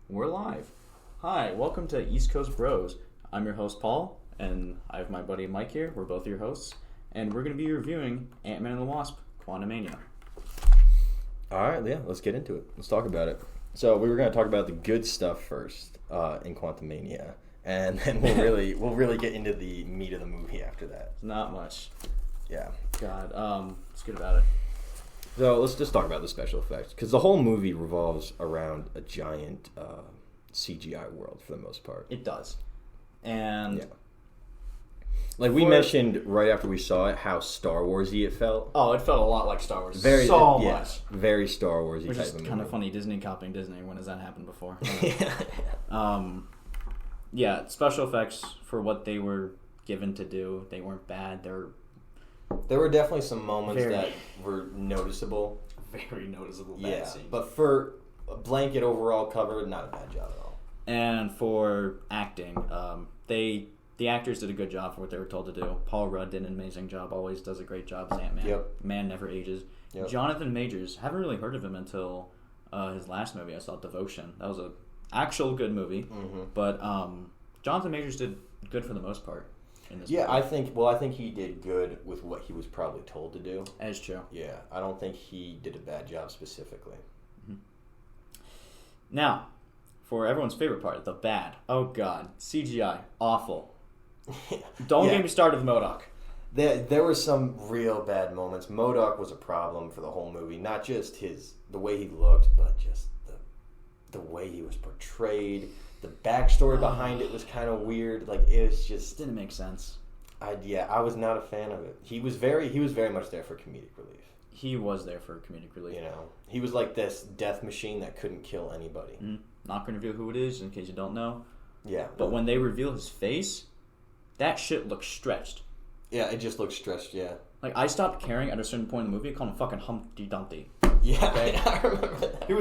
We're live. Hi, welcome to East Coast Bros. I'm your host, Paul, and I have my buddy Mike here. We're both your hosts, and we're going to be reviewing Antman and the Wasp Quantumania. Alright, yeah, let's get into it. Let's talk about it. So we were going to talk about the good stuff first in Quantumania, and then we'll really get into the meat of the movie after that. Not much. Yeah. God, let's get about it. So let's just talk about the special effects, because the whole movie revolves around a giant CGI world for the most part. It does. And... Yeah. Like we mentioned right after we saw it, how Star Warsy it felt. Oh, it felt a lot like Star Wars. Very much. Very Star Warsy Which type is of movie. kind of funny. Disney copying Disney. When has that happened before? Yeah. Yeah, special effects for what they were given to do, they weren't bad. There were definitely some moments Very. that were noticeable. Very noticeable bad Yeah, scenes. but for a blanket overall cover, not a bad job at all. And for acting, the actors did a good job for what they were told to do. Paul Rudd did an amazing job. Always does a great job as Antman. Yep. Man never ages. Yep. Jonathan Majors, haven't really heard of him until his last movie. I saw Devotion. That was a actual good movie. Mm-hmm. But Jonathan Majors did good for the most part in this movie. I think he did good with what he was probably told to do. That is true. Yeah, I don't think he did a bad job specifically. Now, for everyone's favorite part, the bad. Oh God, CGI, awful. Don't get me started with MODOK. There were some real bad moments. MODOK was a problem for the whole movie. Not just the way he looked, but just the way he was portrayed. The backstory behind it was kind of weird. Like it was just Didn't make sense. I was not a fan of it. He was very much there for comedic relief. He was there for comedic relief. You know, he was like this death machine that couldn't kill anybody. Not going to reveal who it is in case you don't know. Yeah, But when they reveal his face, that shit looks stretched. yeah, it just looks stretched. Yeah, Like, I stopped caring at a certain point in the movie. I called him fucking Humpty Dumpty. yeah, Okay. I remember that. It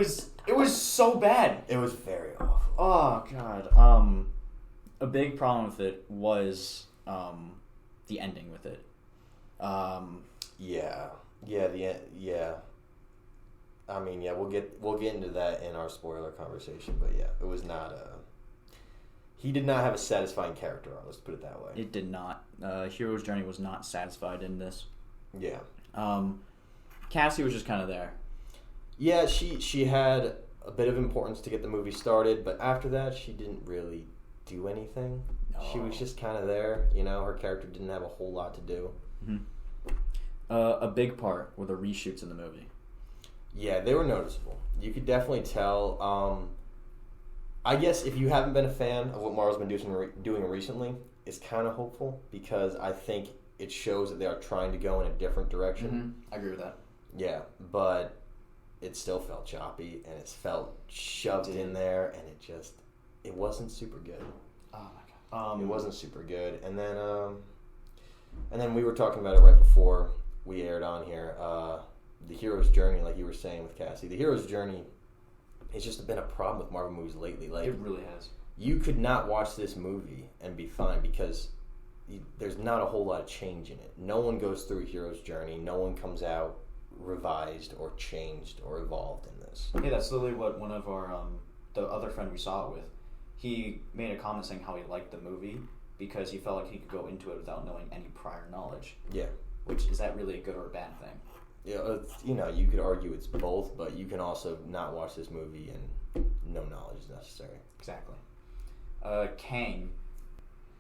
was so bad. It was very awful. Oh God. A big problem with it was the ending with it. Yeah. I mean, yeah, we'll get into that in our spoiler conversation, but yeah, it was not he did not have a satisfying character on. Let's put it that way. It did not. Hero's journey was not satisfied in this. Yeah. Cassie was just kind of there. Yeah, she had a bit of importance to get the movie started, but after that, she didn't really do anything. No. She was just kind of there. You know, her character didn't have a whole lot to do. Mm-hmm. A big part were the reshoots in the movie. Yeah, they were noticeable. You could definitely tell. I guess if you haven't been a fan of what Marvel's been doing recently, it's kind of hopeful because I think it shows that they are trying to go in a different direction. Mm-hmm. I agree with that. Yeah, but it still felt choppy and it felt shoved in there, and it wasn't super good. Oh my God. It wasn't super good, and then we were talking about it right before we aired on here. The hero's journey, like you were saying with Cassie, the hero's journey has just been a problem with Marvel movies lately. Like It really has. you could not watch this movie and be fine because there's not a whole lot of change in it. No one goes through a hero's journey. No one comes out revised or changed or evolved in this. Yeah, that's literally what one of our the other friend we saw it with, he made a comment saying how he liked the movie because he felt like he could go into it without knowing any prior knowledge. Yeah. Which, is that really a good or a bad thing? Yeah, you could argue it's both, but you can also not watch this movie and no knowledge is necessary. Exactly. Kang.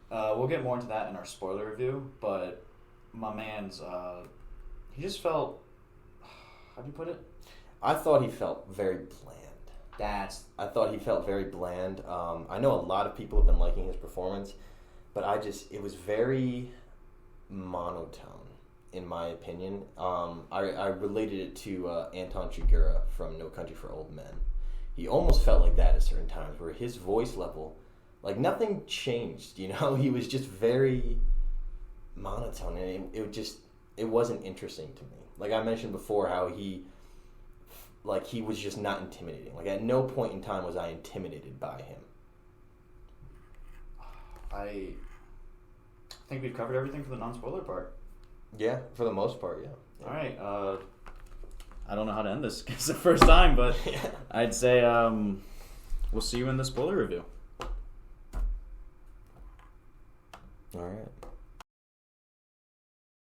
We'll get more into that in our spoiler review, but my man's, he just felt, how do you put it? I thought he felt very bland. I thought he felt very bland. I know a lot of people have been liking his performance, but it was very monotone, in my opinion. I related it to Anton Chigurh from No Country for Old Men. He almost felt like that at certain times, where his voice level, like nothing changed, you know? He was just very monotone, and it wasn't interesting to me. Like I mentioned before, how he was just not intimidating. Like at no point in time was I intimidated by him. I think we've covered everything for the non-spoiler part. Yeah, for the most part, yeah. All right. I don't know how to end this because it's the first time, but Yeah. I'd say we'll see you in the spoiler review. All right.